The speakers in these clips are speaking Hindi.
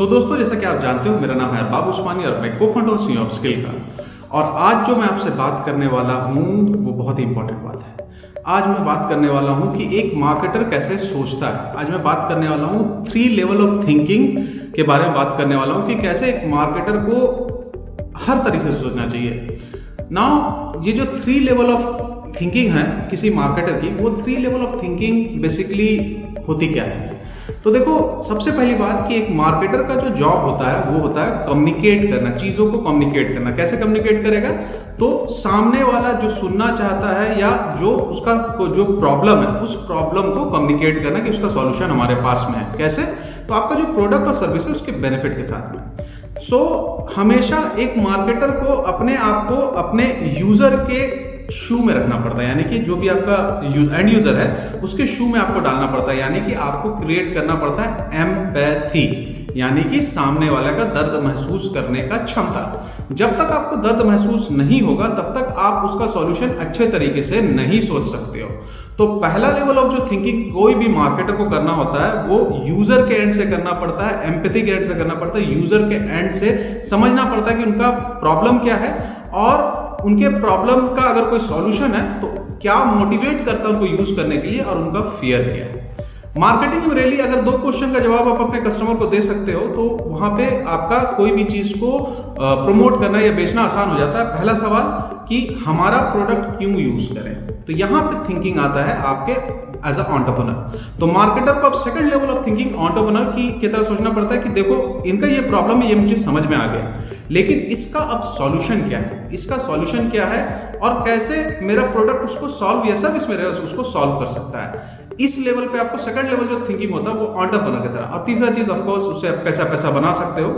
तो दोस्तों, जैसा कि आप जानते हो, मेरा नाम है अरबाब उस्मानी और मैं को-फाउंडर सीईओ ऑफ स्किल का। और आज जो मैं आपसे बात करने वाला हूँ वो बहुत ही इंपॉर्टेंट बात है। आज मैं बात करने वाला हूँ कि एक मार्केटर कैसे सोचता है। आज मैं बात करने वाला हूँ 3 लेवल ऑफ थिंकिंग के बारे में बात करने वाला हूँ कि कैसे एक मार्केटर को हर तरीके से सोचना चाहिए। नाउ ये जो 3 लेवल ऑफ थिंकिंग है किसी मार्केटर की, वो 3 लेवल ऑफ थिंकिंग बेसिकली होती क्या है। तो देखो, सबसे पहली बात कि एक मार्केटर का जो जॉब होता है वो होता है कम्युनिकेट करना, चीजों को कम्युनिकेट करना। कैसे कम्युनिकेट करेगा? तो सामने वाला जो सुनना चाहता है या जो उसका जो प्रॉब्लम है उस प्रॉब्लम को कम्युनिकेट करना कि उसका सॉल्यूशन हमारे पास में है। कैसे? तो आपका जो प्रोडक्ट और सर्विस है उसके बेनिफिट के साथ में। हमेशा एक मार्केटर को अपने आप को अपने यूजर के शू में रखना पड़ता है, यानी कि जो भी आपका एंड यूजर है उसके शू में आपको डालना पड़ता है, यानी कि आपको क्रिएट करना पड़ता है एम्पैथी, यानी कि सामने वाले का दर्द महसूस करने का क्षमता। जब तक आपको दर्द महसूस नहीं होगा तब तक आप उसका सॉल्यूशन अच्छे तरीके से नहीं सोच सकते हो। तो पहला लेवल ऑफ जो थिंकिंग कोई भी मार्केटर को करना होता है वो यूजर के एंड से करना पड़ता है, एम्पैथी के एंड से करना पड़ता है। यूजर के एंड से समझना पड़ता है कि उनका प्रॉब्लम क्या है और उनके प्रॉब्लम का अगर कोई सॉल्यूशन है तो क्या मोटिवेट करता है उनको यूज करने के लिए और उनका फियर क्या है। मार्केटिंग में रियली अगर 2 क्वेश्चन का जवाब आप अपने कस्टमर को दे सकते हो तो वहां पे आपका कोई भी चीज को प्रमोट करना या बेचना आसान हो जाता है। पहला सवाल कि हमारा प्रोडक्ट क्यों यूज करें, तो यहां पे थिंकिंग आता है आपके एज अ एंटरप्रेन्योर। तो मार्केटर को अब second level of thinking entrepreneur की तरह सोचना पड़ता है कि देखो, इनका ये प्रॉब्लम है, ये मुझे समझ में आ गया, लेकिन इसका अब सॉल्यूशन क्या है, इसका सॉल्यूशन क्या है और कैसे मेरा प्रोडक्ट उसको सॉल्व या सर्विस मेरे उसको सॉल्व कर सकता है। इस लेवल पे आपको सेकंड लेवल जो थिंकिंग होता है वो एंटरप्रेन्योर की तरह। और तीसरा चीज ऑफ कोर्स, उससे आप पैसा बना सकते हो,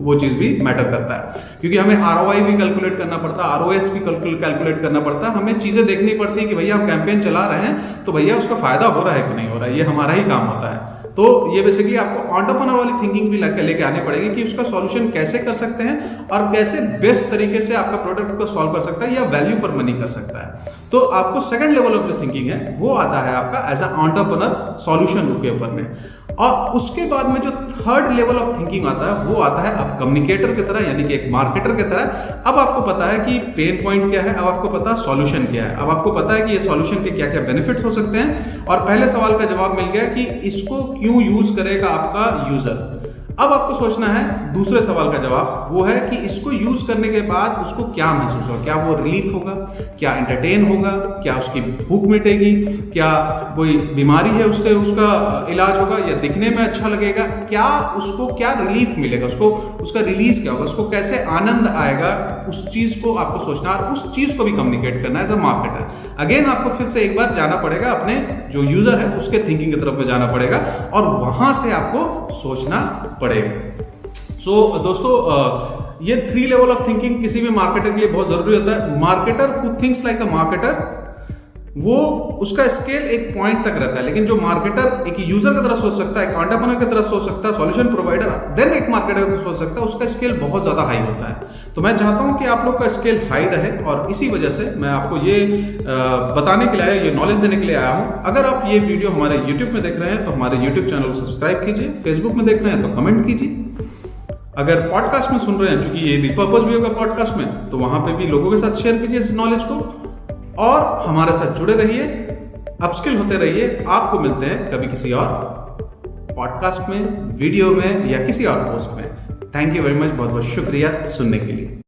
वो चीज भी मैटर करता है, क्योंकि हमें आरओआई भी कैलकुलेट करना पड़ता है, आरओएस भी कैलकुलेट करना पड़ता है। हमें चीजें देखनी पड़ती है कि भैया हम कैंपेन चला रहे हैं तो भैया उसका फायदा हो रहा है कि नहीं हो रहा है, ये हमारा ही काम होता है। तो ये बेसिकली आपको एंटरप्रेन्योर वाली थिंकिंग भी लेके आनी पड़ेगी कि उसका सॉल्यूशन कैसे कर सकते हैं और कैसे बेस्ट तरीके से आपका प्रोडक्ट को सॉल्व कर सकता है या वैल्यू फॉर मनी कर सकता है। तो आपको सेकंड लेवल ऑफ जो थिंकिंग है वो आता है आपका एज अ एंटरप्रेन्योर सॉल्यूशन के ऊपर में। और उसके बाद में जो थर्ड लेवल ऑफ थिंकिंग आता है वो आता है अब कम्युनिकेटर की तरह, यानी कि एक मार्केटर की तरह। अब आपको पता है कि पेन पॉइंट क्या है, अब आपको पता है सॉल्यूशन क्या है, अब आपको पता है कि ये सॉल्यूशन के क्या क्या बेनिफिट्स हो सकते हैं और पहले सवाल का जवाब मिल गया कि इसको क्यों यूज करेगा आपका यूजर। अब आपको सोचना है दूसरे सवाल का जवाब, वो है कि इसको यूज करने के बाद उसको क्या महसूस होगा, क्या वो रिलीफ होगा, क्या एंटरटेन होगा, क्या उसकी भूख मिटेगी, क्या कोई बीमारी है उससे उसका इलाज होगा या दिखने में अच्छा लगेगा, क्या उसको क्या रिलीफ मिलेगा, उसको उसका रिलीज क्या होगा, उसको कैसे आनंद आएगा, उस चीज को आपको सोचना और उस चीज को भी कम्युनिकेट करना एज अ मार्केटर। अगेन आपको फिर से एक बार जाना पड़ेगा, अपने जो यूजर है उसके थिंकिंग की तरफ में जाना पड़ेगा और वहां से आपको सोचना पड़ेगा। दोस्तों, ये 3 लेवल ऑफ थिंकिंग किसी भी मार्केटर के लिए बहुत जरूरी होता है। Marketer who thinks like a marketer, वो उसका स्केल एक पॉइंट तक रहता है, लेकिन जो मार्केटर एक यूजर की तरह सोच सकता है, एक एंटरप्रेन्योर की तरह सोच सकता है, सॉल्यूशन प्रोवाइडर, देन एक मार्केटर की सोच सकता है, उसका स्केल बहुत ज्यादा हाई होता है। तो मैं चाहता हूं कि आप लोग का स्केल हाई रहे और इसी वजह से मैं आपको ये बताने के लिए आया, ये नॉलेज देने के लिए आया हूं। अगर आप ये वीडियो हमारे यूट्यूब में देख रहे हैं तो हमारे यूट्यूब चैनल को सब्सक्राइब कीजिए, फेसबुक में देख रहे हैं तो कमेंट कीजिए, अगर पॉडकास्ट में सुन रहे हैं, चूंकि ये रिपर्पज भी होगा पॉडकास्ट में, तो वहां पे भी लोगों के साथ शेयर कीजिए इस नॉलेज को और हमारे साथ जुड़े रहिए, अपस्किल होते रहिए। आपको मिलते हैं कभी किसी और पॉडकास्ट में, वीडियो में या किसी और पोस्ट में। थैंक यू वेरी मच, बहुत बहुत शुक्रिया सुनने के लिए।